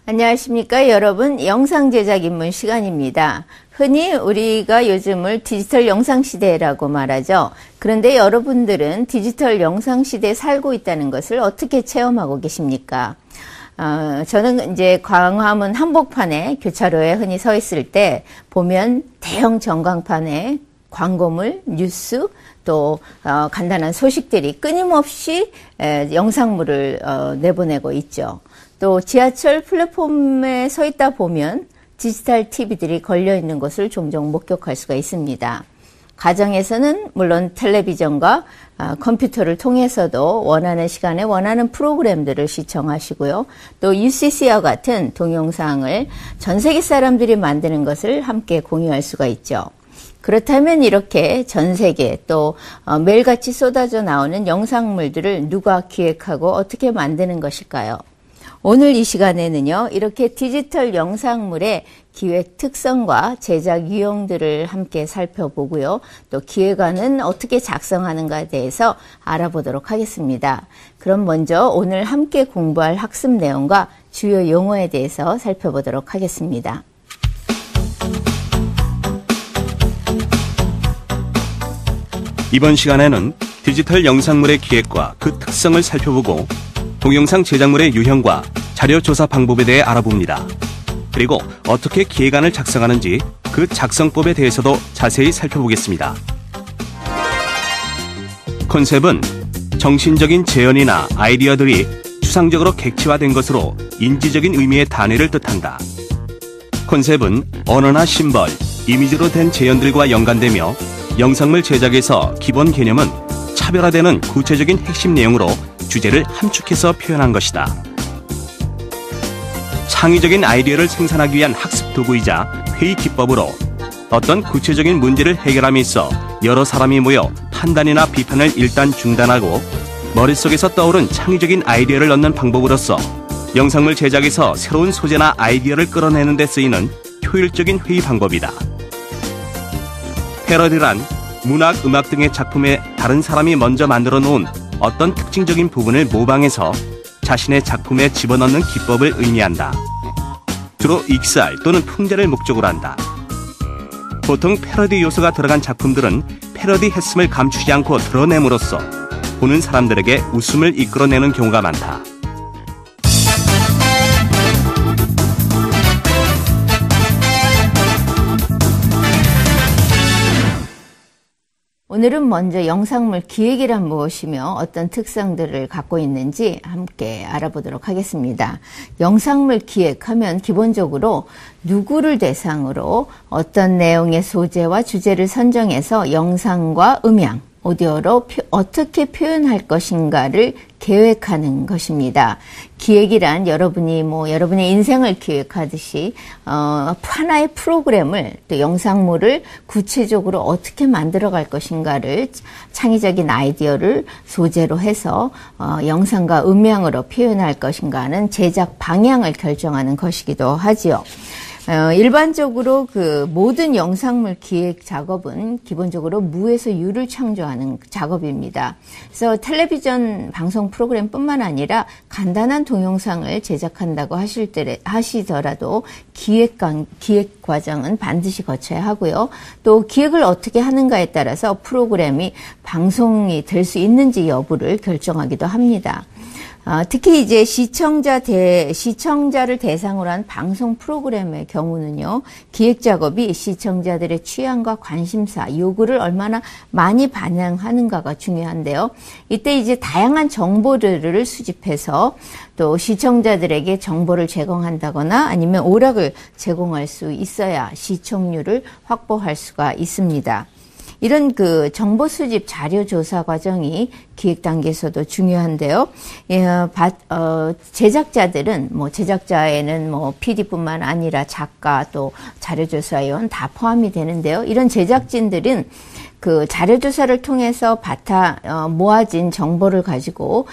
안녕하십니까 여러분, 영상 제작 입문 시간입니다. 흔히 우리가 요즘을 디지털 영상 시대라고 말하죠. 그런데 여러분들은 디지털 영상 시대에 살고 있다는 것을 어떻게 체험하고 계십니까? 저는 이제 광화문 한복판에 교차로에 흔히 서 있을 때 보면 대형 전광판에 광고물, 뉴스, 또 간단한 소식들이 끊임없이 영상물을 내보내고 있죠. 또 지하철 플랫폼에 서 있다 보면 디지털 TV들이 걸려 있는 것을 종종 목격할 수가 있습니다. 가정에서는 물론 텔레비전과 컴퓨터를 통해서도 원하는 시간에 원하는 프로그램들을 시청하시고요. 또 UCC와 같은 동영상을 전 세계 사람들이 만드는 것을 함께 공유할 수가 있죠. 그렇다면 이렇게 전 세계 또 매일같이 쏟아져 나오는 영상물들을 누가 기획하고 어떻게 만드는 것일까요? 오늘 이 시간에는요, 이렇게 디지털 영상물의 기획 특성과 제작 유형들을 함께 살펴보고요. 또 기획안은 어떻게 작성하는가에 대해서 알아보도록 하겠습니다. 그럼 먼저 오늘 함께 공부할 학습 내용과 주요 용어에 대해서 살펴보도록 하겠습니다. 이번 시간에는 디지털 영상물의 기획과 그 특성을 살펴보고 동영상 제작물의 유형과 자료 조사 방법에 대해 알아봅니다. 그리고 어떻게 기획안을 작성하는지 그 작성법에 대해서도 자세히 살펴보겠습니다. 컨셉은 정신적인 재현이나 아이디어들이 추상적으로 객체화된 것으로 인지적인 의미의 단위를 뜻한다. 컨셉은 언어나 심벌, 이미지로 된 재현들과 연관되며 영상물 제작에서 기본 개념은 차별화되는 구체적인 핵심 내용으로 주제를 함축해서 표현한 것이다. 창의적인 아이디어를 생산하기 위한 학습 도구이자 회의 기법으로 어떤 구체적인 문제를 해결함에 있어 여러 사람이 모여 판단이나 비판을 일단 중단하고 머릿속에서 떠오른 창의적인 아이디어를 넣는 방법으로서 영상물 제작에서 새로운 소재나 아이디어를 끌어내는 데 쓰이는 효율적인 회의 방법이다. 패러디란 문학, 음악 등의 작품에 다른 사람이 먼저 만들어 놓은 어떤 특징적인 부분을 모방해서 자신의 작품에 집어넣는 기법을 의미한다. 주로 익살 또는 풍자를 목적으로 한다. 보통 패러디 요소가 들어간 작품들은 패러디 했음을 감추지 않고 드러냄으로써 보는 사람들에게 웃음을 이끌어내는 경우가 많다. 오늘은 먼저 영상물 기획이란 무엇이며 어떤 특성들을 갖고 있는지 함께 알아보도록 하겠습니다. 영상물 기획하면 기본적으로 누구를 대상으로 어떤 내용의 소재와 주제를 선정해서 영상과 음향, 오디오로 어떻게 표현할 것인가를 계획하는 것입니다. 기획이란 여러분의 인생을 기획하듯이 하나의 프로그램을 또 영상물을 구체적으로 어떻게 만들어갈 것인가를 창의적인 아이디어를 소재로 해서 영상과 음향으로 표현할 것인가는 제작 방향을 결정하는 것이기도 하지요. 일반적으로 그 모든 영상물 기획 작업은 기본적으로 무에서 유를 창조하는 작업입니다. 그래서 텔레비전 방송 프로그램뿐만 아니라 간단한 동영상을 제작한다고 하시더라도 기획 과정은 반드시 거쳐야 하고요. 또 기획을 어떻게 하는가에 따라서 프로그램이 방송이 될 수 있는지 여부를 결정하기도 합니다. 특히 이제 시청자를 대상으로 한 방송 프로그램의 경우는요, 기획 작업이 시청자들의 취향과 관심사, 요구를 얼마나 많이 반영하는가가 중요한데요. 이때 이제 다양한 정보들을 수집해서 또 시청자들에게 정보를 제공한다거나 아니면 오락을 제공할 수 있어야 시청률을 확보할 수가 있습니다. 이런 그 정보 수집 자료 조사 과정이 기획 단계에서도 중요한데요. 제작자들은 제작자에는 PD뿐만 아니라 작가 또 자료조사위원 다 포함이 되는데요. 이런 제작진들은 그 자료조사를 통해서 모아진 정보를 가지고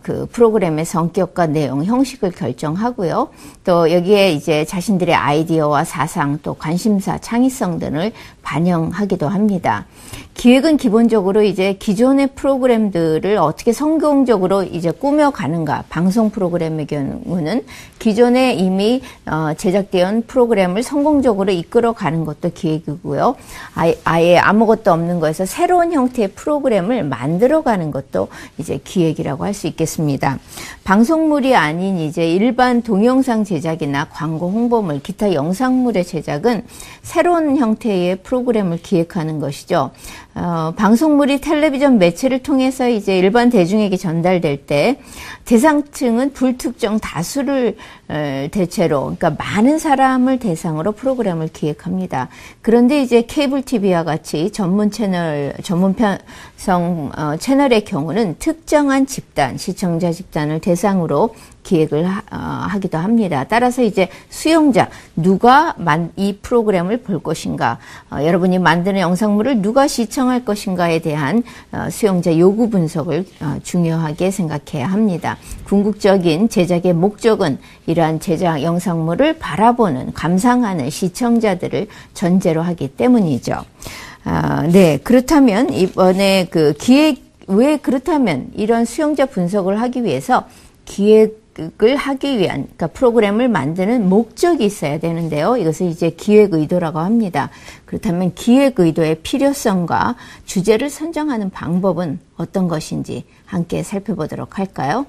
그 프로그램의 성격과 내용, 형식을 결정하고요. 또 여기에 이제 자신들의 아이디어와 사상, 또 관심사, 창의성 등을 반영하기도 합니다. 기획은 기본적으로 이제 기존의 프로그램들을 어떻게 성공적으로 이제 꾸며가는가. 방송 프로그램의 경우는 기존에 이미 제작되어 온 프로그램을 성공적으로 이끌어가는 것도 기획이고요. 아예 아무것도 없는 거에서 새로운 형태의 프로그램을 만들어가는 것도 이제 기획이라고 할 수 있겠습니다. 방송물이 아닌 이제 일반 동영상 제작이나 광고 홍보물, 기타 영상물의 제작은 새로운 형태의 프로그램을 기획하는 것이죠. 방송물이 텔레비전 매체를 통해서 이제 일반 대중에게 전달될 때 대상층은 불특정 다수를 대체로, 그러니까 많은 사람을 대상으로 프로그램을 기획합니다. 그런데 이제 케이블 TV와 같이 전문 편성 채널의 경우는 특정한 집단, 시청자 집단을 대상으로 기획을 하기도 합니다. 따라서 이제 수용자, 누가 이 프로그램을 볼 것인가, 여러분이 만드는 영상물을 누가 시청할 것인가에 대한 수용자 요구 분석을 중요하게 생각해야 합니다. 궁극적인 제작의 목적은 이러한 제작 영상물을 바라보는, 감상하는 시청자들을 전제로 하기 때문이죠. 네, 그렇다면 이번에 그렇다면 이런 수용자 분석을 하기 위해서 기획을 하기 위한, 그러니까 프로그램을 만드는 목적이 있어야 되는데요. 이것을 이제 기획 의도라고 합니다. 그렇다면 기획 의도의 필요성과 주제를 선정하는 방법은 어떤 것인지 함께 살펴보도록 할까요?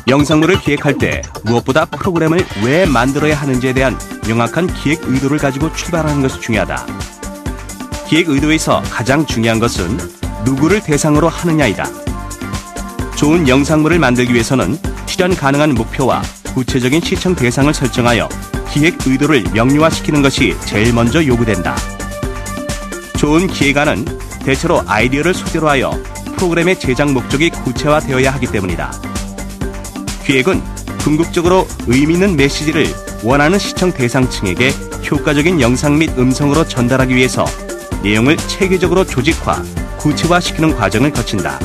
영상물을 기획할 때 무엇보다 프로그램을 왜 만들어야 하는지에 대한 명확한 기획 의도를 가지고 출발하는 것이 중요하다. 기획 의도에서 가장 중요한 것은 누구를 대상으로 하느냐이다. 좋은 영상물을 만들기 위해서는 실현 가능한 목표와 구체적인 시청 대상을 설정하여 기획 의도를 명료화시키는 것이 제일 먼저 요구된다. 좋은 기획안은 대체로 아이디어를 소재로 하여 프로그램의 제작 목적이 구체화되어야 하기 때문이다. 기획은 궁극적으로 의미 있는 메시지를 원하는 시청 대상층에게 효과적인 영상 및 음성으로 전달하기 위해서 내용을 체계적으로 조직화, 구체화시키는 과정을 거친다.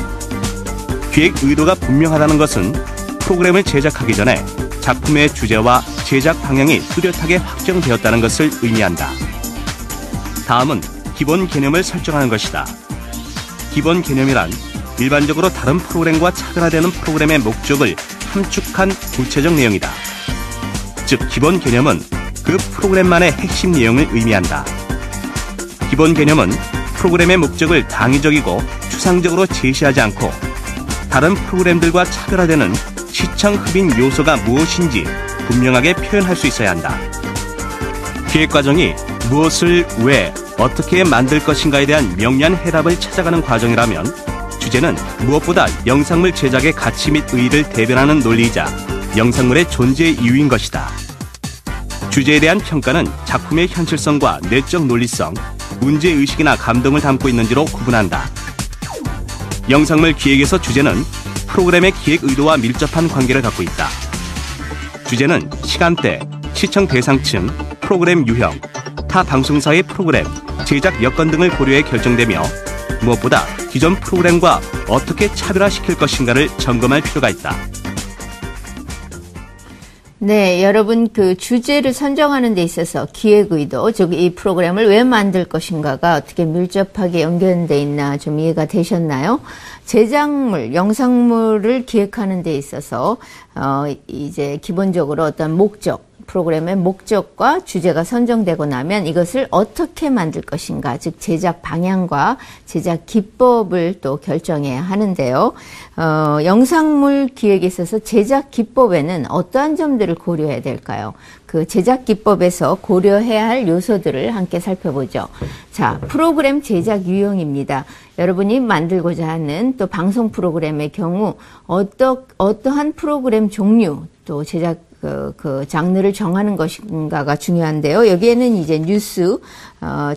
기획 의도가 분명하다는 것은 프로그램을 제작하기 전에 작품의 주제와 제작 방향이 뚜렷하게 확정되었다는 것을 의미한다. 다음은 기본 개념을 설정하는 것이다. 기본 개념이란 일반적으로 다른 프로그램과 차별화되는 프로그램의 목적을 함축한 구체적 내용이다. 즉, 기본 개념은 그 프로그램만의 핵심 내용을 의미한다. 기본 개념은 프로그램의 목적을 당위적이고 추상적으로 제시하지 않고 다른 프로그램들과 차별화되는 시청 흡인 요소가 무엇인지 분명하게 표현할 수 있어야 한다. 기획 과정이 무엇을 왜, 어떻게 만들 것인가에 대한 명료한 해답을 찾아가는 과정이라면 주제는 무엇보다 영상물 제작의 가치 및 의의를 대변하는 논리이자 영상물의 존재 이유인 것이다. 주제에 대한 평가는 작품의 현실성과 내적 논리성, 문제의식이나 감동을 담고 있는지로 구분한다. 영상물 기획에서 주제는 프로그램의 기획 의도와 밀접한 관계를 갖고 있다. 주제는 시간대, 시청 대상층, 프로그램 유형, 타 방송사의 프로그램, 제작 여건 등을 고려해 결정되며 무엇보다 기존 프로그램과 어떻게 차별화시킬 것인가를 점검할 필요가 있다. 네, 여러분 그 주제를 선정하는 데 있어서 기획 의도, 즉 이 프로그램을 왜 만들 것인가가 어떻게 밀접하게 연결돼 있나 좀 이해가 되셨나요? 제작물, 영상물을 기획하는 데 있어서 이제 기본적으로 어떤 목적, 프로그램의 목적과 주제가 선정되고 나면 이것을 어떻게 만들 것인가, 즉 제작 방향과 제작 기법을 또 결정해야 하는데요. 영상물 기획에 있어서 제작 기법에는 어떠한 점들을 고려해야 될까요? 그 제작 기법에서 고려해야 할 요소들을 함께 살펴보죠. 자, 프로그램 제작 유형입니다. 여러분이 만들고자 하는 또 방송 프로그램의 경우 어떠한 프로그램 종류, 또 제작 그 장르를 정하는 것인가가 중요한데요. 여기에는 이제 뉴스,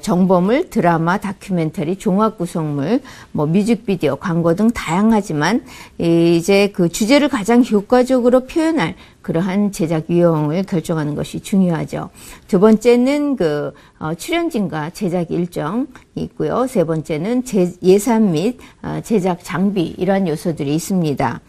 정보물, 드라마, 다큐멘터리, 종합 구성물, 뭐 뮤직비디오, 광고 등 다양하지만 이제 그 주제를 가장 효과적으로 표현할 그러한 제작 유형을 결정하는 것이 중요하죠. 두 번째는 그 출연진과 제작 일정이 있고요. 세 번째는 예산 및 제작 장비 이러한 요소들이 있습니다.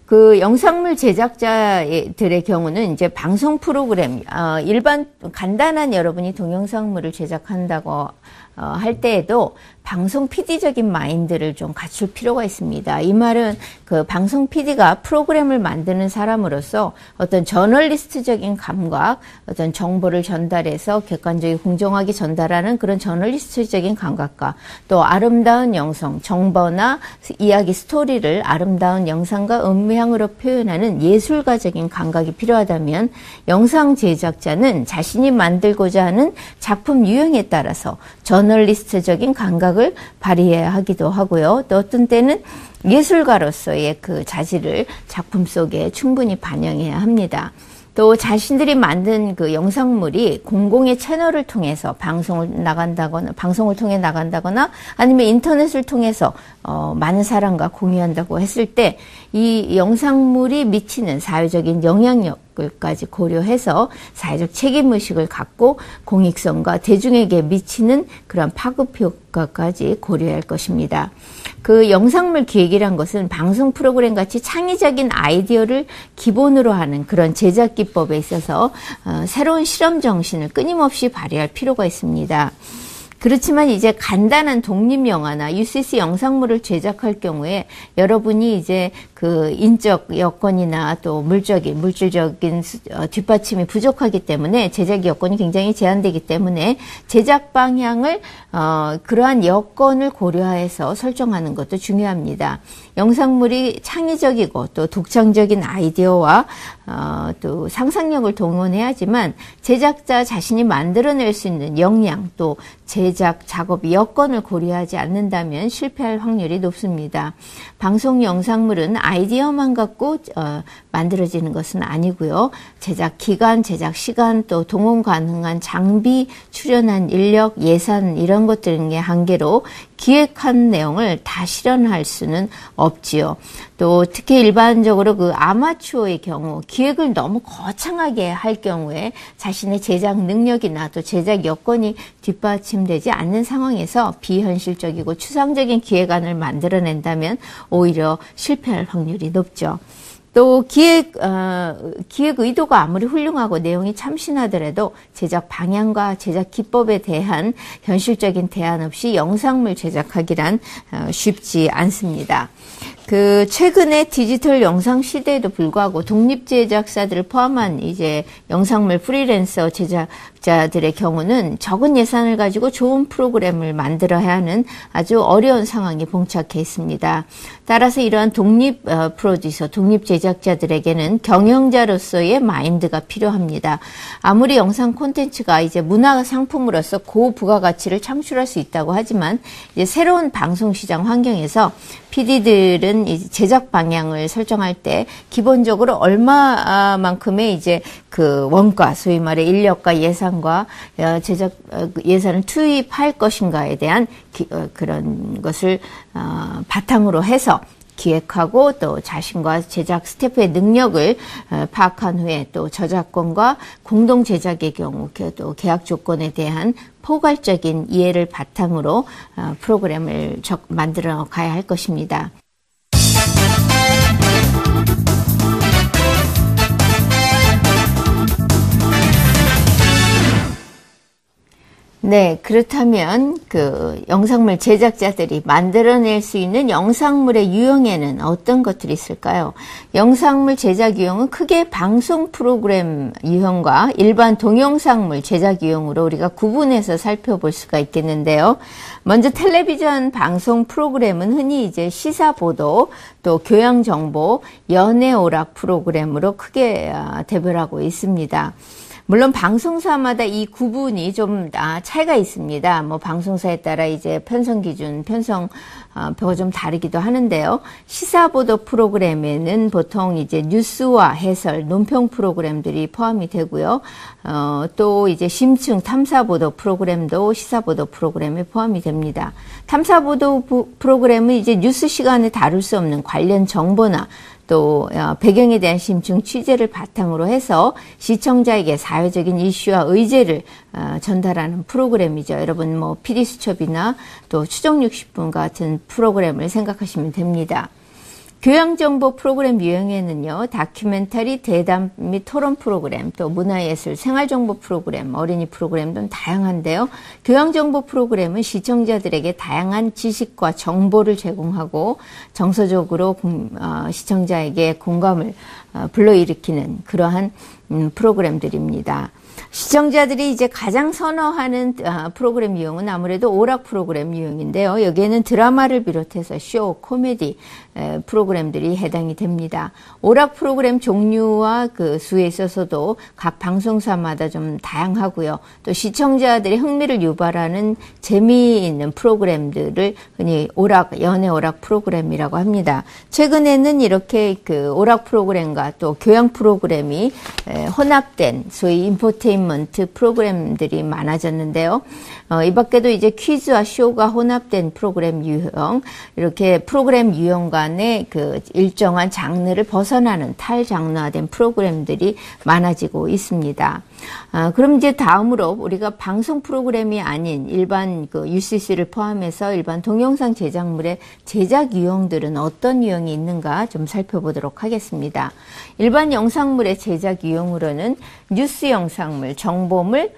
그 영상물 제작자들의 경우는 이제 방송 프로그램, 일반 간단한 여러분이 동영상물을 제작한다고 할 때에도 방송 PD적인 마인드를 좀 갖출 필요가 있습니다. 이 말은 그 방송 PD가 프로그램을 만드는 사람으로서 어떤 저널리스트적인 감각, 어떤 정보를 전달해서 객관적이고 공정하게 전달하는 그런 저널리스트적인 감각과 또 아름다운 영상, 정보나 이야기 스토리를 아름다운 영상과 음향으로 표현하는 예술가적인 감각이 필요하다면 영상 제작자는 자신이 만들고자 하는 작품 유형에 따라서 저널리스트적인 감각을 발휘해야 하기도 하고요. 또 어떤 때는 예술가로서의 그 자질을 작품 속에 충분히 반영해야 합니다. 또 자신들이 만든 그 영상물이 공공의 채널을 통해서 방송을 통해 나간다거나 아니면 인터넷을 통해서 많은 사람과 공유한다고 했을 때 이 영상물이 미치는 사회적인 영향력까지 고려해서 사회적 책임의식을 갖고 공익성과 대중에게 미치는 그런 파급 효과까지 고려할 것입니다. 그 영상물 기획이란 것은 방송 프로그램 같이 창의적인 아이디어를 기본으로 하는 그런 제작 기법에 있어서 새로운 실험 정신을 끊임없이 발휘할 필요가 있습니다. 그렇지만 이제 간단한 독립영화나 UCC 영상물을 제작할 경우에 여러분이 이제 그 인적 여건이나 또 물질적인 뒷받침이 부족하기 때문에 제작 여건이 굉장히 제한되기 때문에 제작 방향을 그러한 여건을 고려해서 설정하는 것도 중요합니다. 영상물이 창의적이고 또 독창적인 아이디어와 또 상상력을 동원해야지만 제작자 자신이 만들어낼 수 있는 역량 또 제작 작업 여건을 고려하지 않는다면 실패할 확률이 높습니다. 방송 영상물은 아이디어만 갖고 만들어지는 것은 아니고요. 제작 기간, 제작 시간, 또 동원 가능한 장비, 출연한 인력, 예산 이런 것들의 한계로 기획한 내용을 다 실현할 수는 없지요. 또 특히 일반적으로 그 아마추어의 경우 기획을 너무 거창하게 할 경우에 자신의 제작 능력이나 또 제작 여건이 뒷받침되지 않는 상황에서 비현실적이고 추상적인 기획안을 만들어낸다면 오히려 실패할 확률이 높죠. 또 기획 의도가 아무리 훌륭하고 내용이 참신하더라도 제작 방향과 제작 기법에 대한 현실적인 대안 없이 영상물 제작하기란 쉽지 않습니다. 그 최근에 디지털 영상 시대에도 불구하고 독립 제작사들을 포함한 이제 영상물 프리랜서 제작자들의 경우는 적은 예산을 가지고 좋은 프로그램을 만들어야 하는 아주 어려운 상황에 봉착해 있습니다. 따라서 이러한 독립 프로듀서, 독립 제작자들에게는 경영자로서의 마인드가 필요합니다. 아무리 영상 콘텐츠가 이제 문화 상품으로서 고부가가치를 창출할 수 있다고 하지만 이제 새로운 방송 시장 환경에서 PD들은 이제 제작 방향을 설정할 때 기본적으로 얼마만큼의 이제 그 원가, 소위 말해 인력과 예산과 제작 예산을 투입할 것인가에 대한 그런 것을 바탕으로 해서 기획하고 또 자신과 제작 스태프의 능력을 파악한 후에 또 저작권과 공동 제작의 경우 또 계약 조건에 대한 포괄적인 이해를 바탕으로 프로그램을 만들어 가야 할 것입니다. 네, 그렇다면 그 영상물 제작자들이 만들어낼 수 있는 영상물의 유형에는 어떤 것들이 있을까요? 영상물 제작 유형은 크게 방송 프로그램 유형과 일반 동영상물 제작 유형으로 우리가 구분해서 살펴볼 수가 있겠는데요. 먼저 텔레비전 방송 프로그램은 흔히 이제 시사 보도, 또 교양 정보, 연애 오락 프로그램으로 크게 대별하고 있습니다. 물론 방송사마다 이 구분이 좀 차이가 있습니다. 뭐 방송사에 따라 이제 편성 기준, 표가 좀 다르기도 하는데요. 시사보도 프로그램에는 보통 이제 뉴스와 해설, 논평 프로그램들이 포함이 되고요. 또 이제 심층 탐사보도 프로그램도 시사보도 프로그램에 포함이 됩니다. 탐사보도 프로그램은 이제 뉴스 시간에 다룰 수 없는 관련 정보나 또 배경에 대한 심층 취재를 바탕으로 해서 시청자에게 사회적인 이슈와 의제를 전달하는 프로그램이죠. 여러분 뭐 PD수첩이나 또 추정 60분 같은 프로그램을 생각하시면 됩니다. 교양정보 프로그램 유형에는요, 다큐멘터리, 대담 및 토론 프로그램, 또 문화예술, 생활정보 프로그램, 어린이 프로그램 등 다양한데요. 교양정보 프로그램은 시청자들에게 다양한 지식과 정보를 제공하고 정서적으로 시청자에게 공감을 불러일으키는 그러한 프로그램들입니다. 시청자들이 이제 가장 선호하는 프로그램 유형은 아무래도 오락 프로그램 유형인데요. 여기에는 드라마를 비롯해서 쇼, 코미디 프로그램들이 해당이 됩니다. 오락 프로그램 종류와 그 수에 있어서도 각 방송사마다 좀 다양하고요. 또 시청자들의 흥미를 유발하는 재미있는 프로그램들을 흔히 연애 오락 프로그램이라고 합니다. 최근에는 이렇게 그 오락 프로그램과 또 교양 프로그램이 혼합된 소위 인포테인먼트 프로그램들이 많아졌는데요. 이 밖에도 이제 퀴즈와 쇼가 혼합된 프로그램 유형, 이렇게 프로그램 유형 간의 그 일정한 장르를 벗어나는 탈장르화된 프로그램들이 많아지고 있습니다. 그럼 이제 다음으로 우리가 방송 프로그램이 아닌 일반 그 UCC를 포함해서 일반 동영상 제작물의 제작 유형들은 어떤 유형이 있는가 좀 살펴보도록 하겠습니다. 일반 영상물의 제작 유형으로는 뉴스 영상물, 정보물,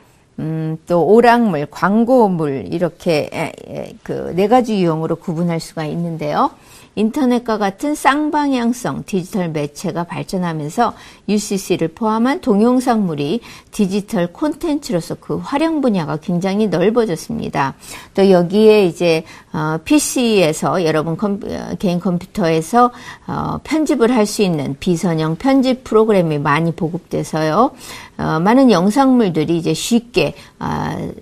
또 오락물, 광고물 이렇게 그 네 가지 유형으로 구분할 수가 있는데요. 인터넷과 같은 쌍방향성 디지털 매체가 발전하면서 UCC를 포함한 동영상물이 디지털 콘텐츠로서 그 활용 분야가 굉장히 넓어졌습니다. 또 여기에 이제 PC에서 여러분 개인 컴퓨터에서 편집을 할 수 있는 비선형 편집 프로그램이 많이 보급돼서요. 많은 영상물들이 이제 쉽게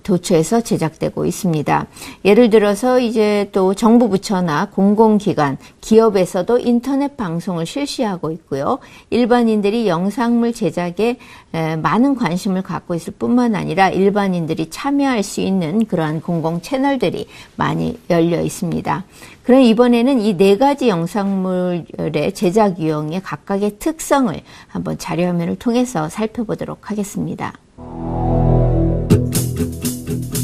도처에서 제작되고 있습니다. 예를 들어서 이제 또 정부 부처나 공공기관, 기업에서도 인터넷 방송을 실시하고 있고요. 일반인들이 영상물 제작에 많은 관심을 갖고 있을 뿐만 아니라 일반인들이 참여할 수 있는 그러한 공공 채널들이 많이 열려 있습니다. 그럼 이번에는 이 네 가지 영상물의 제작 유형의 각각의 특성을 한번 자료화면을 통해서 살펴보도록 하겠습니다.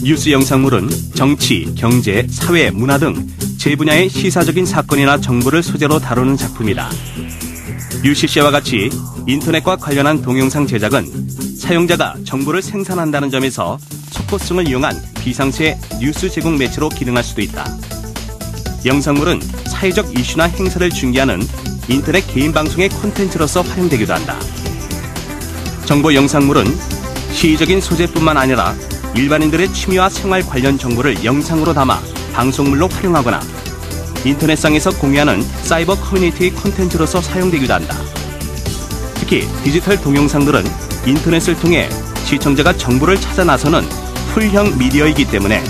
뉴스 영상물은 정치, 경제, 사회, 문화 등 제 분야의 시사적인 사건이나 정보를 소재로 다루는 작품이다. UCC와 같이 인터넷과 관련한 동영상 제작은 사용자가 정보를 생산한다는 점에서 속보성을 이용한 비상세 뉴스 제공 매체로 기능할 수도 있다. 영상물은 사회적 이슈나 행사를 중계하는 인터넷 개인 방송의 콘텐츠로서 활용되기도 한다. 정보 영상물은 시의적인 소재뿐만 아니라 일반인들의 취미와 생활 관련 정보를 영상으로 담아 방송물로 활용하거나 인터넷상에서 공유하는 사이버 커뮤니티 콘텐츠로서 사용되기도 한다. 특히 디지털 동영상들은 인터넷을 통해 시청자가 정보를 찾아 나서는 풀형 미디어이기 때문에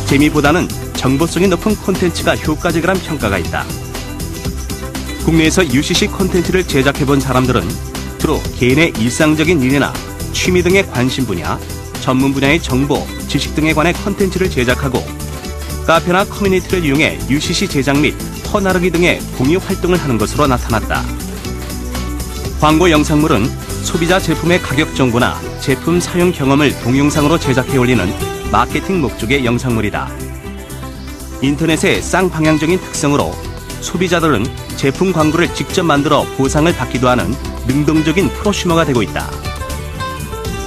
재미보다는 정보성이 높은 콘텐츠가 효과적이란 평가가 있다. 국내에서 UCC 콘텐츠를 제작해본 사람들은 주로 개인의 일상적인 일이나 취미 등의 관심 분야, 전문 분야의 정보, 지식 등에 관해 콘텐츠를 제작하고 카페나 커뮤니티를 이용해 UCC 제작 및 퍼나르기 등의 공유 활동을 하는 것으로 나타났다. 광고 영상물은 소비자 제품의 가격 정보나 제품 사용 경험을 동영상으로 제작해 올리는 마케팅 목적의 영상물이다. 인터넷의 쌍방향적인 특성으로 소비자들은 제품 광고를 직접 만들어 보상을 받기도 하는 능동적인 프로슈머가 되고 있다.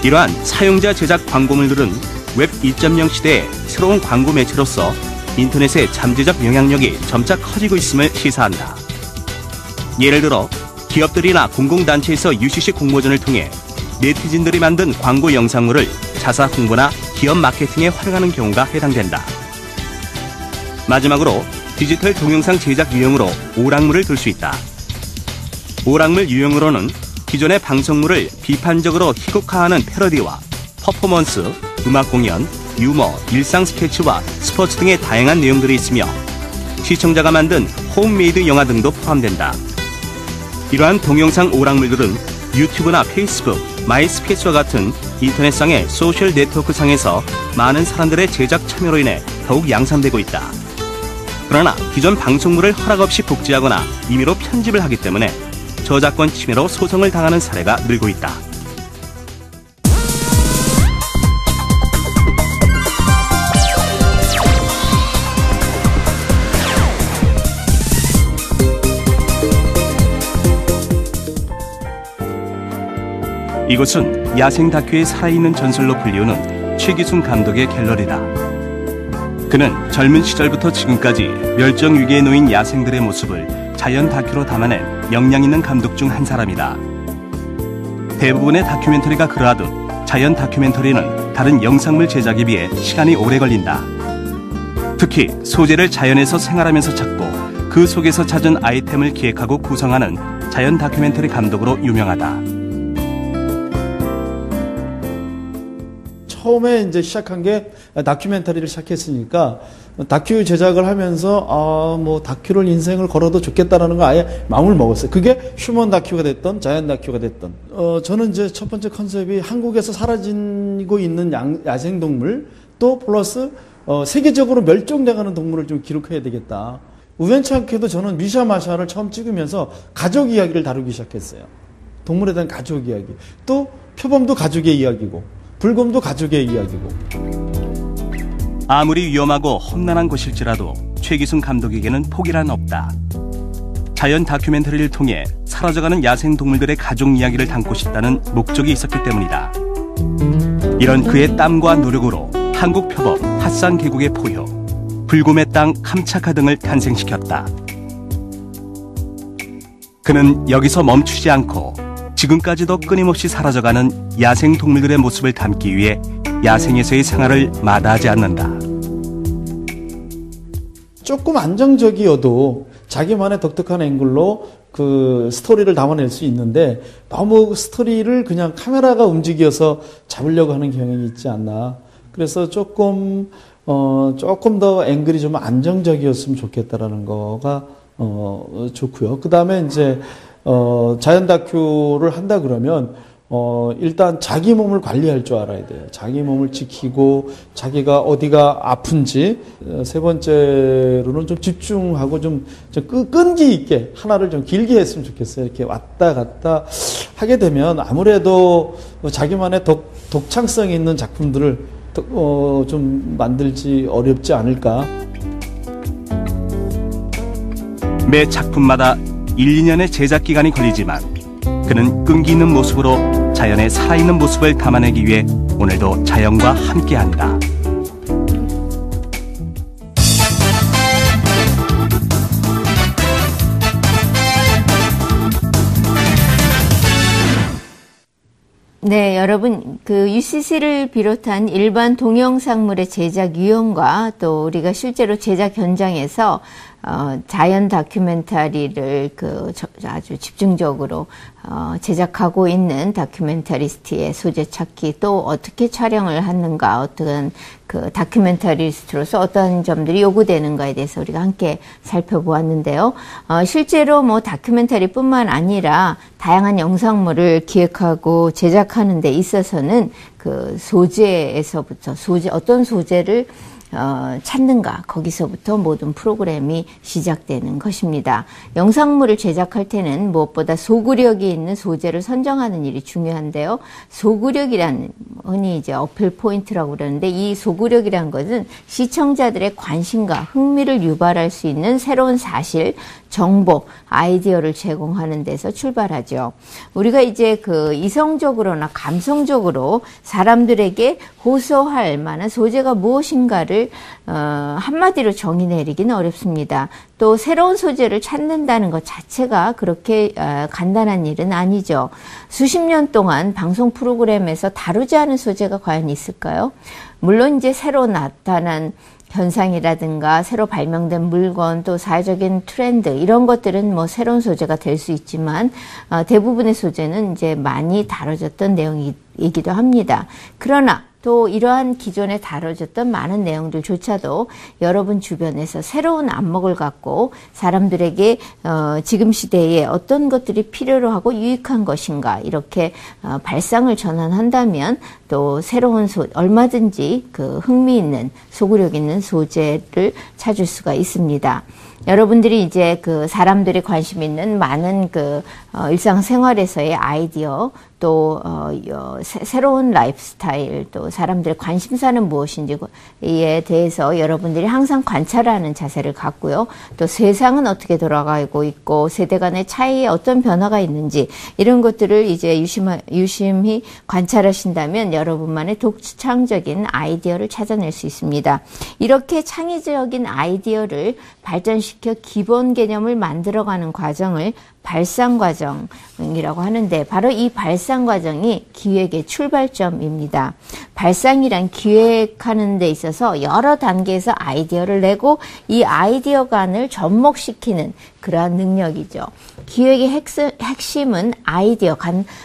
이러한 사용자 제작 광고물들은 웹 2.0 시대의 새로운 광고 매체로서 인터넷의 잠재적 영향력이 점차 커지고 있음을 시사한다. 예를 들어 기업들이나 공공단체에서 UCC 공모전을 통해 네티즌들이 만든 광고 영상물을 자사 홍보나 기업 마케팅에 활용하는 경우가 해당된다. 마지막으로 디지털 동영상 제작 유형으로 오락물을 들 수 있다. 오락물 유형으로는 기존의 방송물을 비판적으로 희곡화하는 패러디와 퍼포먼스, 음악 공연, 유머, 일상 스케치와 스포츠 등의 다양한 내용들이 있으며 시청자가 만든 홈메이드 영화 등도 포함된다. 이러한 동영상 오락물들은 유튜브나 페이스북, 마이스페이스와 같은 인터넷상의 소셜 네트워크상에서 많은 사람들의 제작 참여로 인해 더욱 양산되고 있다. 그러나 기존 방송물을 허락 없이 복제하거나 임의로 편집을 하기 때문에 저작권 침해로 소송을 당하는 사례가 늘고 있다. 이곳은 야생 다큐의 살아있는 전설로 불리우는 최기순 감독의 갤러리다. 그는 젊은 시절부터 지금까지 멸종 위기에 놓인 야생들의 모습을 자연 다큐로 담아낸 역량 있는 감독 중 한 사람이다. 대부분의 다큐멘터리가 그러하듯 자연 다큐멘터리는 다른 영상물 제작에 비해 시간이 오래 걸린다. 특히 소재를 자연에서 생활하면서 찾고 그 속에서 찾은 아이템을 기획하고 구성하는 자연 다큐멘터리 감독으로 유명하다. 처음에 이제 시작한 게 다큐멘터리를 시작했으니까 다큐 제작을 하면서 뭐 다큐를 인생을 걸어도 좋겠다라는 거 아예 마음을 먹었어요. 그게 휴먼 다큐가 됐던 자연 다큐가 됐던. 저는 이제 첫 번째 컨셉이 한국에서 사라지고 있는 야생동물 또 플러스 세계적으로 멸종돼가는 동물을 좀 기록해야 되겠다. 우연치 않게도 저는 미샤 마샤를 처음 찍으면서 가족 이야기를 다루기 시작했어요. 동물에 대한 가족 이야기. 또 표범도 가족의 이야기고 불곰도 가족의 이야기고. 아무리 위험하고 험난한 곳일지라도 최기순 감독에게는 포기란 없다. 자연 다큐멘터리를 통해 사라져가는 야생동물들의 가족 이야기를 담고 싶다는 목적이 있었기 때문이다. 이런 그의 땀과 노력으로 한국 표범 핫산 계곡의 포효, 불곰의 땅 캄차카 등을 탄생시켰다. 그는 여기서 멈추지 않고 지금까지도 끊임없이 사라져가는 야생동물들의 모습을 담기 위해 야생에서의 생활을 마다하지 않는다. 조금 안정적이어도 자기만의 독특한 앵글로 그 스토리를 담아낼 수 있는데 너무 스토리를 그냥 카메라가 움직여서 잡으려고 하는 경향이 있지 않나. 그래서 조금 더 앵글이 좀 안정적이었으면 좋겠다라는 거가 좋고요. 그 다음에 이제 자연 다큐를 한다 그러면 일단 자기 몸을 관리할 줄 알아야 돼요. 자기 몸을 지키고 자기가 어디가 아픈지. 세 번째로는 좀 집중하고 좀 끈기 있게 하나를 좀 길게 했으면 좋겠어요. 이렇게 왔다 갔다 하게 되면 아무래도 자기만의 독창성 있는 작품들을 좀 만들지 어렵지 않을까. 매 작품마다 1, 2년의 제작 기간이 걸리지만 그는 끈기 있는 모습으로 자연의 살아있는 모습을 담아내기 위해 오늘도 자연과 함께한다. 네, 여러분, 그 UCC를 비롯한 일반 동영상물의 제작 유형과 또 우리가 실제로 제작 현장에서 자연 다큐멘터리를 아주 집중적으로 제작하고 있는 다큐멘터리스트의 소재 찾기, 또 어떻게 촬영을 하는가, 어떤 그 다큐멘터리스트로서 어떤 점들이 요구되는가에 대해서 우리가 함께 살펴보았는데요. 실제로 뭐 다큐멘터리뿐만 아니라 다양한 영상물을 기획하고 제작하는 데 있어서는 그 소재에서부터 어떤 소재를 찾는가, 거기서부터 모든 프로그램이 시작되는 것입니다. 영상물을 제작할 때는 무엇보다 소구력이 있는 소재를 선정하는 일이 중요한데요. 소구력이란 흔히 이제 어필 포인트라고 그러는데, 이 소구력이란 것은 시청자들의 관심과 흥미를 유발할 수 있는 새로운 사실, 정보, 아이디어를 제공하는 데서 출발하죠. 우리가 이제 그 이성적으로나 감성적으로 사람들에게 호소할 만한 소재가 무엇인가를 한마디로 정의 내리기는 어렵습니다. 또 새로운 소재를 찾는다는 것 자체가 그렇게 간단한 일은 아니죠. 수십 년 동안 방송 프로그램에서 다루지 않은 소재가 과연 있을까요? 물론 이제 새로 나타난 현상이라든가 새로 발명된 물건 또 사회적인 트렌드 이런 것들은 뭐 새로운 소재가 될 수 있지만 대부분의 소재는 이제 많이 다뤄졌던 내용이기도 합니다. 그러나 또 이러한 기존에 다뤄졌던 많은 내용들조차도 여러분 주변에서 새로운 안목을 갖고 사람들에게 지금 시대에 어떤 것들이 필요로 하고 유익한 것인가 이렇게 발상을 전환한다면 또 새로운 얼마든지 그 흥미있는 소구력 있는 소재를 찾을 수가 있습니다. 여러분들이 이제 그 사람들이 관심 있는 많은 그 일상생활에서의 아이디어 또 새로운 라이프 스타일 또 사람들의 관심사는 무엇인지에 대해서 여러분들이 항상 관찰하는 자세를 갖고요. 또 세상은 어떻게 돌아가고 있고 세대 간의 차이에 어떤 변화가 있는지 이런 것들을 이제 유심히 관찰하신다면 여러분만의 독창적인 아이디어를 찾아낼 수 있습니다. 이렇게 창의적인 아이디어를 발전시켜 기본 개념을 만들어가는 과정을 발상 과정이라고 하는데 바로 이 발상 과정이 기획의 출발점입니다. 발상이란 기획하는 데 있어서 여러 단계에서 아이디어를 내고 이 아이디어간을 접목시키는 그러한 능력이죠. 기획의 핵심은 아이디어,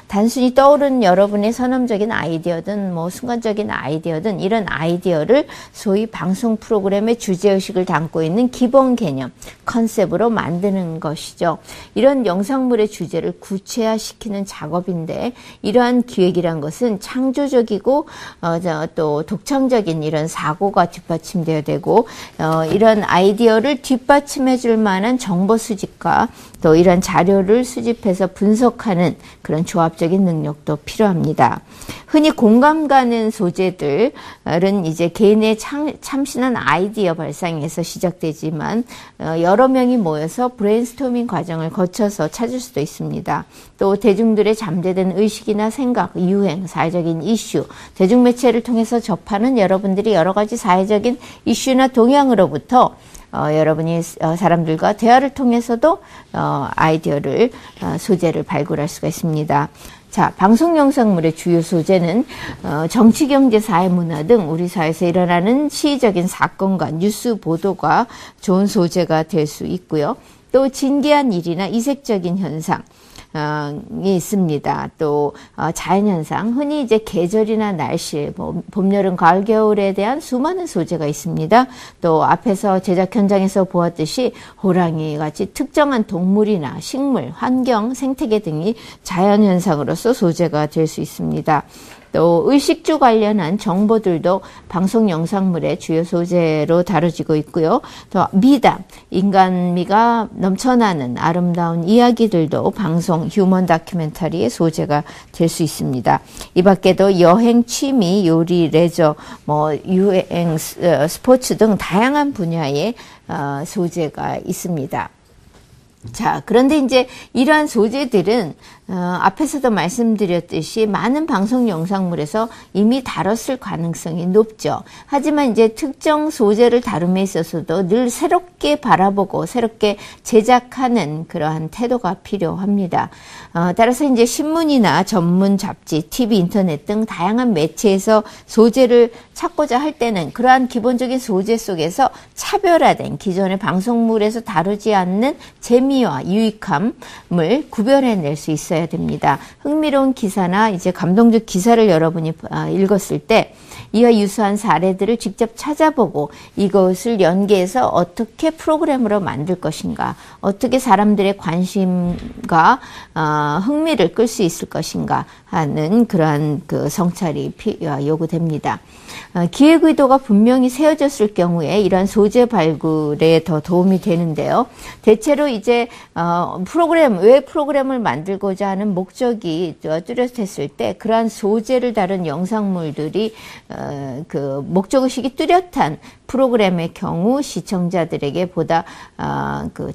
단순히 떠오른 여러분의 선험적인 아이디어든 뭐 순간적인 아이디어든 이런 아이디어를 소위 방송 프로그램의 주제의식을 담고 있는 기본 개념, 컨셉으로 만드는 것이죠. 이런 영상물의 주제를 구체화시키는 작업인데 이러한 기획이란 것은 창조적이고 또 독창적인 이런 사고가 뒷받침되어야 되고 이런 아이디어를 뒷받침해 줄 만한 정보 수집과 또 이런 자료를 수집해서 분석하는 그런 조합적인 능력도 필요합니다. 흔히 공감 가는 소재들은 이제 개인의 참신한 아이디어 발상에서 시작되지만 여러 명이 모여서 브레인스토밍 과정을 거쳐서 찾을 수도 있습니다. 또 대중들의 잠재된 의식이나 생각, 유행, 사회적인 이슈, 대중매체를 통해서 접하는 여러분들이 여러 가지 사회적인 이슈나 동향으로부터 여러분이 사람들과 대화를 통해서도 아이디어를 소재를 발굴할 수가 있습니다. 자, 방송 영상물의 주요 소재는 정치, 경제, 사회, 문화 등 우리 사회에서 일어나는 시의적인 사건과 뉴스 보도가 좋은 소재가 될 수 있고요. 또 진기한 일이나 이색적인 현상 이 있습니다. 또 자연현상, 흔히 이제 계절이나 날씨, 뭐 봄, 여름, 가을, 겨울에 대한 수많은 소재가 있습니다. 또 앞에서 제작 현장에서 보았듯이 호랑이 같이 특정한 동물이나 식물, 환경, 생태계 등이 자연현상으로서 소재가 될 수 있습니다. 또 의식주 관련한 정보들도 방송 영상물의 주요 소재로 다뤄지고 있고요. 또 미담, 인간미가 넘쳐나는 아름다운 이야기들도 방송 휴먼 다큐멘터리의 소재가 될 수 있습니다. 이 밖에도 여행, 취미, 요리, 레저, 뭐 유행, 스포츠 등 다양한 분야의 소재가 있습니다. 자, 그런데 이제 이러한 소재들은 앞에서도 말씀드렸듯이 많은 방송 영상물에서 이미 다뤘을 가능성이 높죠. 하지만 이제 특정 소재를 다룸에 있어서도 늘 새롭게 바라보고 새롭게 제작하는 그러한 태도가 필요합니다. 따라서 이제 신문이나 전문 잡지, TV, 인터넷 등 다양한 매체에서 소재를 찾고자 할 때는 그러한 기본적인 소재 속에서 차별화된 기존의 방송물에서 다루지 않는 재미와 유익함을 구별해낼 수 있어야 됩니다. 흥미로운 기사나 이제 감동적 기사를 여러분이 읽었을 때 이와 유사한 사례들을 직접 찾아보고 이것을 연계해서 어떻게 프로그램으로 만들 것인가, 어떻게 사람들의 관심과 흥미를 끌 수 있을 것인가 하는 그러한 그 성찰이 요구됩니다. 기획 의도가 분명히 세워졌을 경우에 이러한 소재 발굴에 더 도움이 되는데요. 대체로 이제 왜 프로그램을 만들고자 하는 목적이 뚜렷했을 때 그러한 소재를 다룬 영상물들이 그 목적의식이 뚜렷한 프로그램의 경우 시청자들에게 보다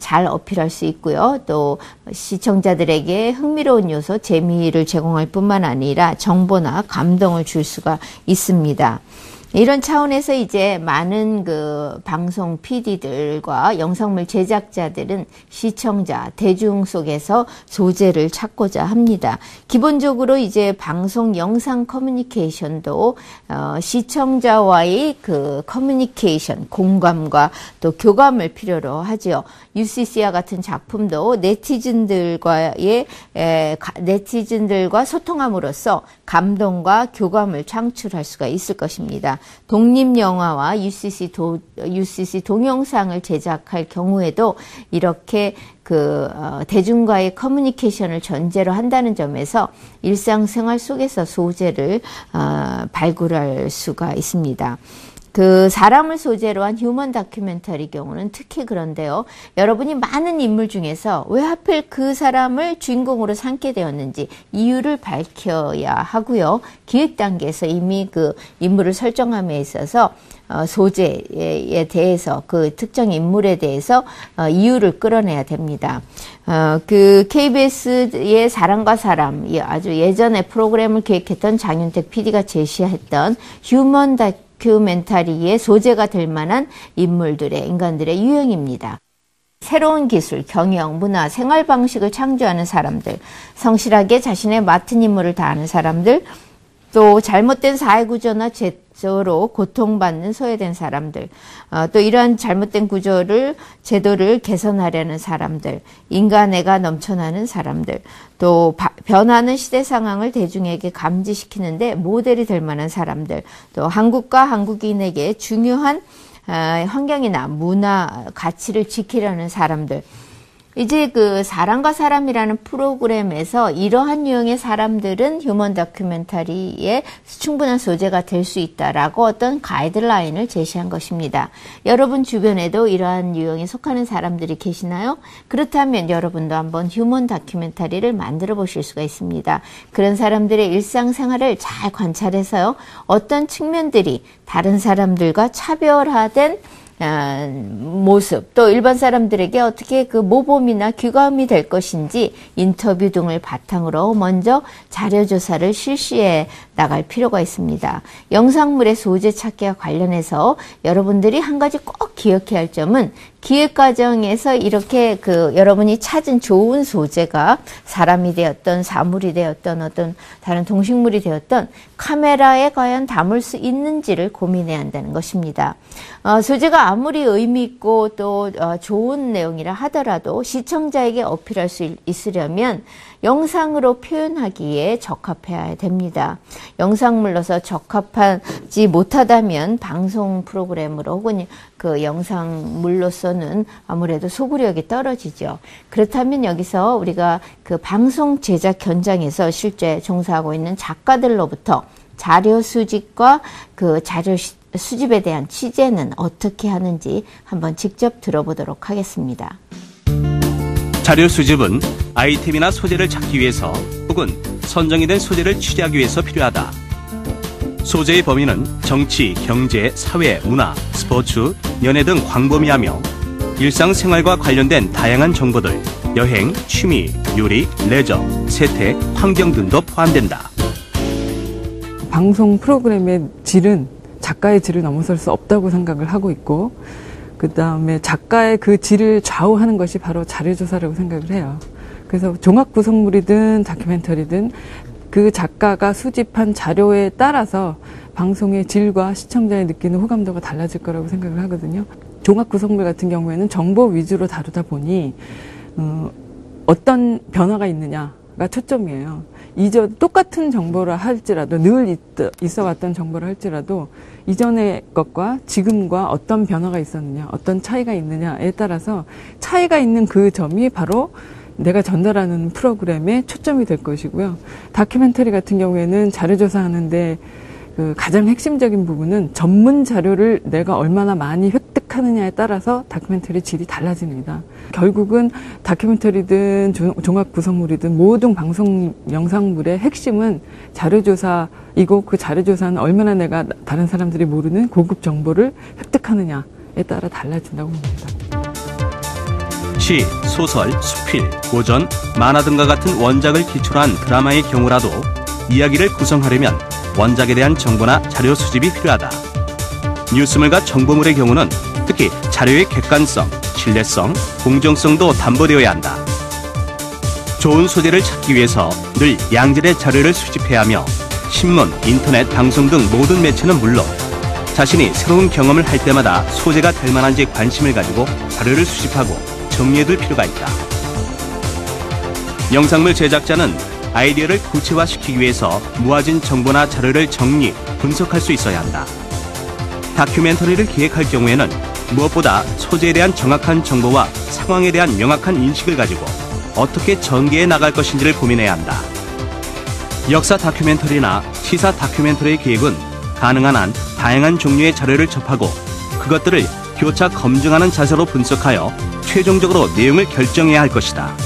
잘 어필할 수 있고요. 또 시청자들에게 흥미로운 요소, 재미를 제공할 뿐만 아니라 정보나 감동을 줄 수가 있습니다. 이런 차원에서 이제 많은 그 방송 PD들과 영상물 제작자들은 시청자, 대중 속에서 소재를 찾고자 합니다. 기본적으로 이제 방송 영상 커뮤니케이션도 시청자와의 그 커뮤니케이션, 공감과 또 교감을 필요로 하죠. UCC와 같은 작품도 네티즌들과 소통함으로써 감동과 교감을 창출할 수가 있을 것입니다. 독립영화와 UCC 동영상을 제작할 경우에도 이렇게 대중과의 커뮤니케이션을 전제로 한다는 점에서 일상생활 속에서 소재를 발굴할 수가 있습니다. 그 사람을 소재로 한 휴먼 다큐멘터리 경우는 특히 그런데요. 여러분이 많은 인물 중에서 왜 하필 그 사람을 주인공으로 삼게 되었는지 이유를 밝혀야 하고요. 기획 단계에서 이미 그 인물을 설정함에 있어서 소재에 대해서 그 특정 인물에 대해서 이유를 끌어내야 됩니다. 그 KBS의 사람과 사람, 아주 예전에 프로그램을 기획했던 장윤택 PD가 제시했던 휴먼 다큐멘터리의 소재가 될 만한 인간들의 유형입니다. 새로운 기술, 경영, 문화, 생활 방식을 창조하는 사람들, 성실하게 자신의 맡은 임무를 다하는 사람들, 또 잘못된 사회구조나 제도로 고통받는 소외된 사람들, 또 이러한 잘못된 제도를 개선하려는 사람들, 인간애가 넘쳐나는 사람들, 또 변하는 시대 상황을 대중에게 감지시키는데 모델이 될 만한 사람들, 또 한국과 한국인에게 중요한 환경이나 문화 가치를 지키려는 사람들, 이제 그 사람과 사람이라는 프로그램에서 이러한 유형의 사람들은 휴먼 다큐멘터리에 충분한 소재가 될 수 있다라고 어떤 가이드라인을 제시한 것입니다. 여러분 주변에도 이러한 유형에 속하는 사람들이 계시나요? 그렇다면 여러분도 한번 휴먼 다큐멘터리를 만들어 보실 수가 있습니다. 그런 사람들의 일상생활을 잘 관찰해서요. 어떤 측면들이 다른 사람들과 차별화된 모습, 또 일반 사람들에게 어떻게 그 모범이나 규감이 될 것인지 인터뷰 등을 바탕으로 먼저 자료조사를 실시해 나갈 필요가 있습니다. 영상물의 소재 찾기와 관련해서 여러분들이 한 가지 꼭 기억해야 할 점은 기획 과정에서 이렇게 여러분이 찾은 좋은 소재가 사람이 되었던 사물이 되었던 어떤 다른 동식물이 되었던 카메라에 과연 담을 수 있는지를 고민해야 한다는 것입니다. 소재가 아무리 의미 있고 또 좋은 내용이라 하더라도 시청자에게 어필할 수 있으려면 영상으로 표현하기에 적합해야 됩니다. 영상물로서 적합하지 못하다면 방송 프로그램으로 혹은 그 영상물로서는 아무래도 소구력이 떨어지죠. 그렇다면 여기서 우리가 그 방송 제작 현장에서 실제 종사하고 있는 작가들로부터 자료 수집과 그 자료 수집에 대한 취재는 어떻게 하는지 한번 직접 들어보도록 하겠습니다. 자료 수집은 아이템이나 소재를 찾기 위해서 혹은 선정이 된 소재를 취재하기 위해서 필요하다. 소재의 범위는 정치, 경제, 사회, 문화, 스포츠, 연예 등 광범위하며 일상생활과 관련된 다양한 정보들, 여행, 취미, 요리, 레저, 세태, 환경 등도 포함된다. 방송 프로그램의 질은 작가의 질을 넘어설 수 없다고 생각을 하고 있고, 그 다음에 작가의 그 질을 좌우하는 것이 바로 자료조사라고 생각을 해요. 그래서 종합 구성물이든 다큐멘터리든 그 작가가 수집한 자료에 따라서 방송의 질과 시청자의 느끼는 호감도가 달라질 거라고 생각을 하거든요. 종합 구성물 같은 경우에는 정보 위주로 다루다 보니 어떤 변화가 있느냐가 초점이에요. 똑같은 정보라 할지라도, 늘 있어왔던 정보라 할지라도 이전의 것과 지금과 어떤 변화가 있었느냐, 어떤 차이가 있느냐에 따라서 차이가 있는 그 점이 바로 내가 전달하는 프로그램의 초점이 될 것이고요. 다큐멘터리 같은 경우에는 자료조사하는데 가장 핵심적인 부분은 전문 자료를 내가 얼마나 많이 획득하느냐에 따라서 다큐멘터리 질이 달라집니다. 결국은 다큐멘터리든 종합 구성물이든 모든 방송 영상물의 핵심은 자료조사이고, 그 자료조사는 얼마나 내가 다른 사람들이 모르는 고급 정보를 획득하느냐에 따라 달라진다고 봅니다. 시, 소설, 수필, 고전, 만화 등과 같은 원작을 기초로 한 드라마의 경우라도 이야기를 구성하려면 원작에 대한 정보나 자료 수집이 필요하다. 뉴스물과 정보물의 경우는 특히 자료의 객관성, 신뢰성, 공정성도 담보되어야 한다. 좋은 소재를 찾기 위해서 늘 양질의 자료를 수집해야 하며 신문, 인터넷, 방송 등 모든 매체는 물론 자신이 새로운 경험을 할 때마다 소재가 될 만한지 관심을 가지고 자료를 수집하고 정리해둘 필요가 있다. 영상물 제작자는 아이디어를 구체화시키기 위해서 모아진 정보나 자료를 정리, 분석할 수 있어야 한다. 다큐멘터리를 기획할 경우에는 무엇보다 소재에 대한 정확한 정보와 상황에 대한 명확한 인식을 가지고 어떻게 전개해 나갈 것인지를 고민해야 한다. 역사 다큐멘터리나 시사 다큐멘터리의 기획은 가능한 한 다양한 종류의 자료를 접하고 그것들을 교차 검증하는 자세로 분석하여 최종적으로 내용을 결정해야 할 것이다.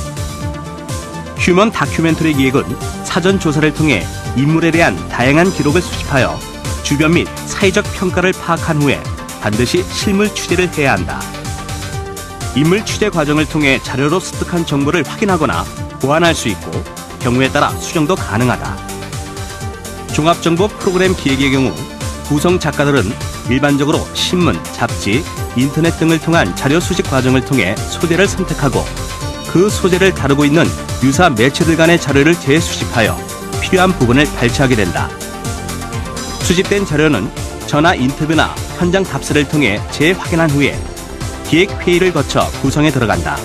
휴먼 다큐멘터리 기획은 사전 조사를 통해 인물에 대한 다양한 기록을 수집하여 주변 및 사회적 평가를 파악한 후에 반드시 실물 취재를 해야 한다. 인물 취재 과정을 통해 자료로 습득한 정보를 확인하거나 보완할 수 있고 경우에 따라 수정도 가능하다. 종합정보 프로그램 기획의 경우 구성 작가들은 일반적으로 신문, 잡지, 인터넷 등을 통한 자료 수집 과정을 통해 소재를 선택하고 그 소재를 다루고 있는 유사 매체들 간의 자료를 재수집하여 필요한 부분을 발췌하게 된다. 수집된 자료는 전화 인터뷰나 현장 답사를 통해 재확인한 후에 기획회의를 거쳐 구성에 들어간다.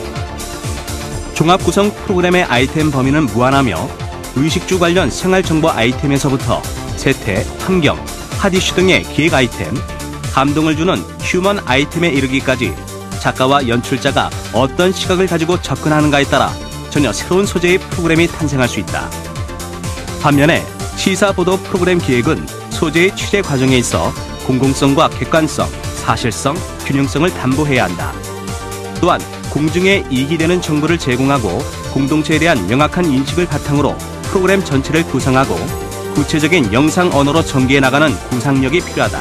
종합구성 프로그램의 아이템 범위는 무한하며 의식주 관련 생활정보 아이템에서부터 세태, 환경, 핫이슈 등의 기획 아이템, 감동을 주는 휴먼 아이템에 이르기까지 작가와 연출자가 어떤 시각을 가지고 접근하는가에 따라 전혀 새로운 소재의 프로그램이 탄생할 수 있다. 반면에 시사보도 프로그램 기획은 소재의 취재 과정에 있어 공공성과 객관성, 사실성, 균형성을 담보해야 한다. 또한 공중에 이익이 되는 정보를 제공하고 공동체에 대한 명확한 인식을 바탕으로 프로그램 전체를 구성하고 구체적인 영상 언어로 전개해 나가는 구상력이 필요하다.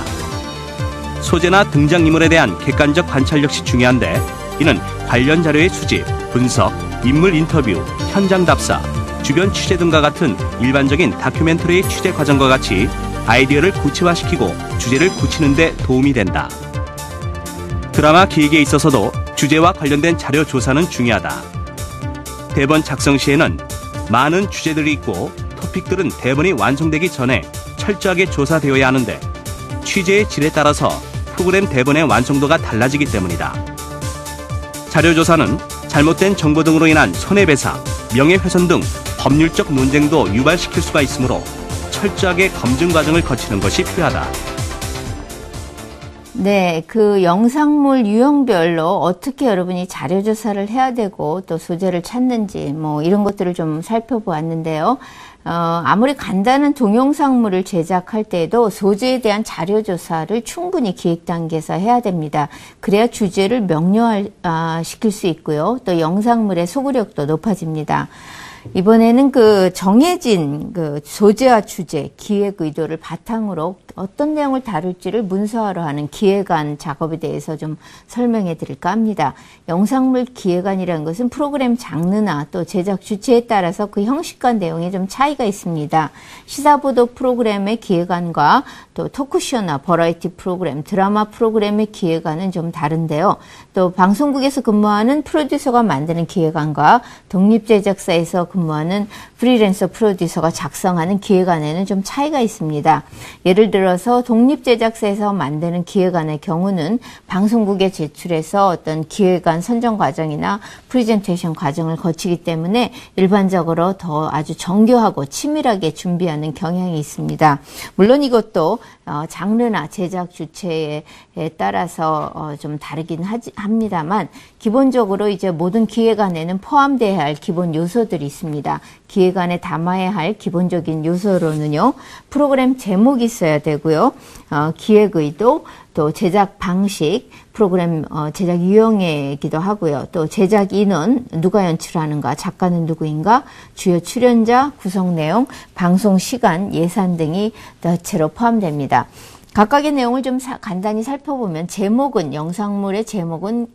소재나 등장인물에 대한 객관적 관찰 역시 중요한데 이는 관련 자료의 수집, 분석, 인물 인터뷰, 현장 답사, 주변 취재 등과 같은 일반적인 다큐멘터리의 취재 과정과 같이 아이디어를 구체화시키고 주제를 굳히는 데 도움이 된다. 드라마 기획에 있어서도 주제와 관련된 자료 조사는 중요하다. 대본 작성 시에는 많은 주제들이 있고 토픽들은 대본이 완성되기 전에 철저하게 조사되어야 하는데 취재의 질에 따라서 프로그램 대본의 완성도가 달라지기 때문이다. 자료조사는 잘못된 정보 등으로 인한 손해배상, 명예훼손 등 법률적 논쟁도 유발시킬 수가 있으므로 철저하게 검증 과정을 거치는 것이 필요하다. 네, 그 영상물 유형별로 어떻게 여러분이 자료조사를 해야 되고 또 소재를 찾는지 뭐 이런 것들을 좀 살펴보았는데요. 아무리 간단한 동영상물을 제작할 때에도 소재에 대한 자료조사를 충분히 기획 단계에서 해야 됩니다. 그래야 주제를 명료화시킬 수 있고요. 또 영상물의 소구력도 높아집니다. 이번에는 그 정해진 그 소재와 주제, 기획 의도를 바탕으로 어떤 내용을 다룰지를 문서화로 하는 기획안 작업에 대해서 좀 설명해 드릴까 합니다. 영상물 기획안이라는 것은 프로그램 장르나 또 제작 주체에 따라서 그 형식과 내용에 좀 차이가 있습니다. 시사보도 프로그램의 기획안과 또 토크쇼나 버라이티 프로그램, 드라마 프로그램의 기획안은 좀 다른데요. 또 방송국에서 근무하는 프로듀서가 만드는 기획안과 독립제작사에서 근무하는 프리랜서 프로듀서가 작성하는 기획안에는 좀 차이가 있습니다. 예를 들어서 독립제작사에서 만드는 기획안의 경우는 방송국에 제출해서 어떤 기획안 선정 과정이나 프레젠테이션 과정을 거치기 때문에 일반적으로 더 아주 정교하고 치밀하게 준비하는 경향이 있습니다. 물론 이것도 장르나 제작 주체에 따라서 좀 다르긴 합니다만 기본적으로 이제 모든 기획안에는 포함되어야 할 기본 요소들이 있습니다. 기획안에 담아야 할 기본적인 요소로는요, 프로그램 제목이 있어야 되고요, 기획 의도, 또 제작 방식, 프로그램 제작 유형이기도 하고요. 또 제작 인원, 누가 연출하는가, 작가는 누구인가, 주요 출연자, 구성 내용, 방송 시간, 예산 등이 대체로 포함됩니다. 각각의 내용을 좀 간단히 살펴보면 영상물의 제목은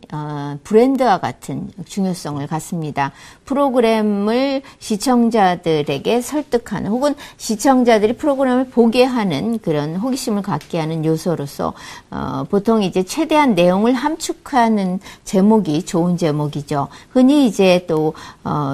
브랜드와 같은 중요성을 갖습니다. 프로그램을 시청자들에게 설득하는 혹은 시청자들이 프로그램을 보게 하는 그런 호기심을 갖게 하는 요소로서 보통 이제 최대한 내용을 함축하는 제목이 좋은 제목이죠. 흔히 이제 또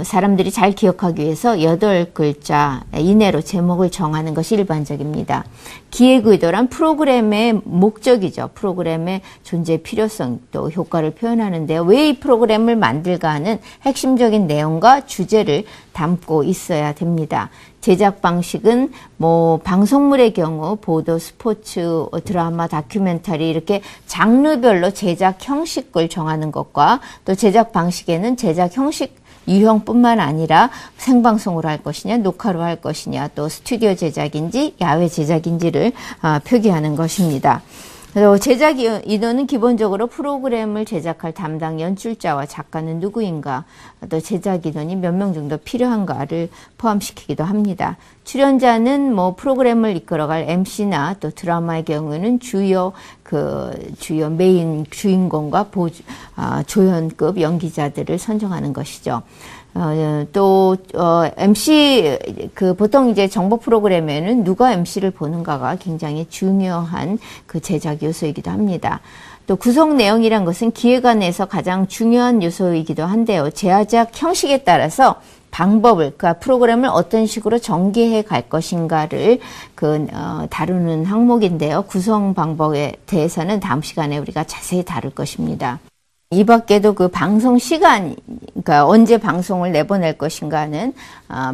사람들이 잘 기억하기 위해서 8글자 이내로 제목을 정하는 것이 일반적입니다. 기획 의도란 프로그램의 목적이죠. 프로그램의 존재 필요성 또 효과를 표현하는데요. 왜 이 프로그램을 만들까 하는 핵심적인 내용과 주제를 담고 있어야 됩니다. 제작 방식은 방송물의 경우 보도, 스포츠, 드라마, 다큐멘터리 이렇게 장르별로 제작 형식을 정하는 것과 또 제작 방식에는 제작 형식 유형뿐만 아니라 생방송으로 할 것이냐, 녹화로 할 것이냐, 또 스튜디오 제작인지 야외 제작인지를 표기하는 것입니다. 그리고 제작 인원은 기본적으로 프로그램을 제작할 담당 연출자와 작가는 누구인가, 또 제작 인원이 몇 명 정도 필요한가를 포함시키기도 합니다. 출연자는 프로그램을 이끌어갈 MC나 또 드라마의 경우는 주요 메인 주인공과 조연급 연기자들을 선정하는 것이죠. MC, 보통 이제 정보 프로그램에는 누가 MC를 보는가가 굉장히 중요한 제작 요소이기도 합니다. 또 구성 내용이란 것은 기획안에서 가장 중요한 요소이기도 한데요. 제작 형식에 따라서 방법을, 프로그램을 어떤 식으로 전개해 갈 것인가를 다루는 항목인데요. 구성 방법에 대해서는 다음 시간에 우리가 자세히 다룰 것입니다. 이 밖에도 방송 시간, 언제 방송을 내보낼 것인가는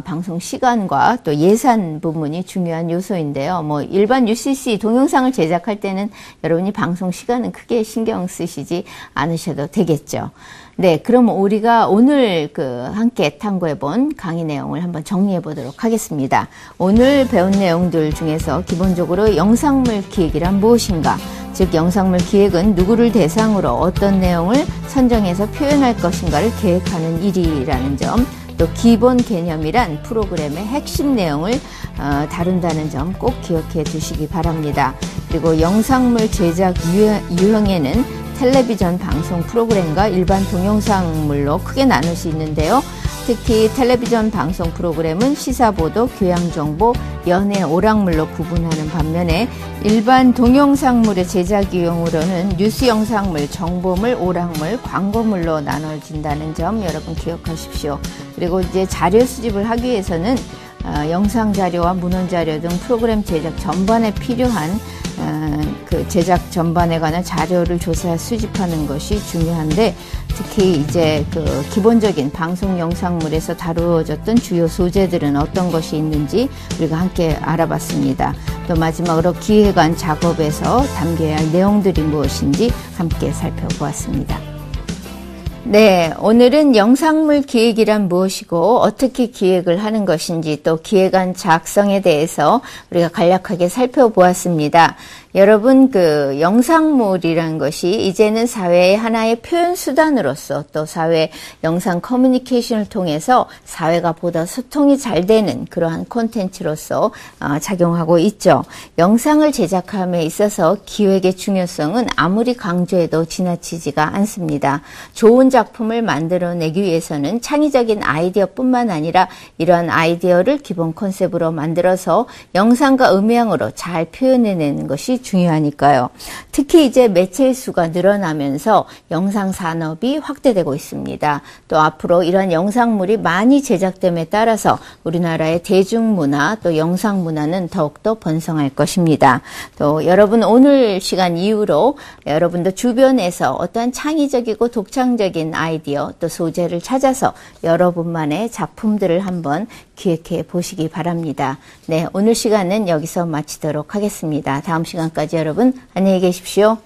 방송 시간과 또 예산 부분이 중요한 요소인데요. 일반 UCC 동영상을 제작할 때는 여러분이 방송 시간은 크게 신경 쓰시지 않으셔도 되겠죠. 네, 그럼 우리가 오늘 함께 탐구해 본 강의 내용을 한번 정리해 보도록 하겠습니다. 오늘 배운 내용들 중에서 기본적으로 영상물 기획이란 무엇인가? 즉 영상물 기획은 누구를 대상으로 어떤 내용을 선정해서 표현할 것인가를 계획하는 일이라는 점, 또 기본 개념이란 프로그램의 핵심 내용을 다룬다는 점 꼭 기억해 두시기 바랍니다. 그리고 영상물 제작 유형에는 텔레비전 방송 프로그램과 일반 동영상물로 크게 나눌 수 있는데요. 특히 텔레비전 방송 프로그램은 시사보도, 교양정보, 연예, 오락물로 구분하는 반면에 일반 동영상물의 제작 유형으로는 뉴스 영상물, 정보물, 오락물, 광고물로 나눠진다는 점 여러분 기억하십시오. 그리고 이제 자료 수집을 하기 위해서는 영상 자료와 문헌 자료 등 프로그램 제작 전반에 필요한 제작 전반에 관한 자료를 조사 수집하는 것이 중요한데, 특히 이제 기본적인 방송 영상물에서 다루어졌던 주요 소재들은 어떤 것이 있는지 우리가 함께 알아봤습니다. 또 마지막으로 기획안 작업에서 담겨야 할 내용들이 무엇인지 함께 살펴보았습니다. 네, 오늘은 영상물 기획이란 무엇이고 어떻게 기획을 하는 것인지 또 기획안 작성에 대해서 우리가 간략하게 살펴보았습니다. 여러분, 영상물이란 것이 이제는 사회의 하나의 표현 수단으로서 또 사회 영상 커뮤니케이션을 통해서 사회가 보다 소통이 잘 되는 그러한 콘텐츠로서 작용하고 있죠. 영상을 제작함에 있어서 기획의 중요성은 아무리 강조해도 지나치지가 않습니다. 좋은 작품을 만들어내기 위해서는 창의적인 아이디어뿐만 아니라 이러한 아이디어를 기본 컨셉으로 만들어서 영상과 음향으로 잘 표현해내는 것이 중요하니까요. 특히 이제 매체의 수가 늘어나면서 영상 산업이 확대되고 있습니다. 또 앞으로 이러한 영상물이 많이 제작됨에 따라서 우리나라의 대중문화 또 영상문화는 더욱더 번성할 것입니다. 또 여러분 오늘 시간 이후로 여러분도 주변에서 어떠한 창의적이고 독창적인 아이디어 또 소재를 찾아서 여러분만의 작품들을 한번 기획해 보시기 바랍니다. 네, 오늘 시간은 여기서 마치도록 하겠습니다. 다음 시간까지 여러분 안녕히 계십시오.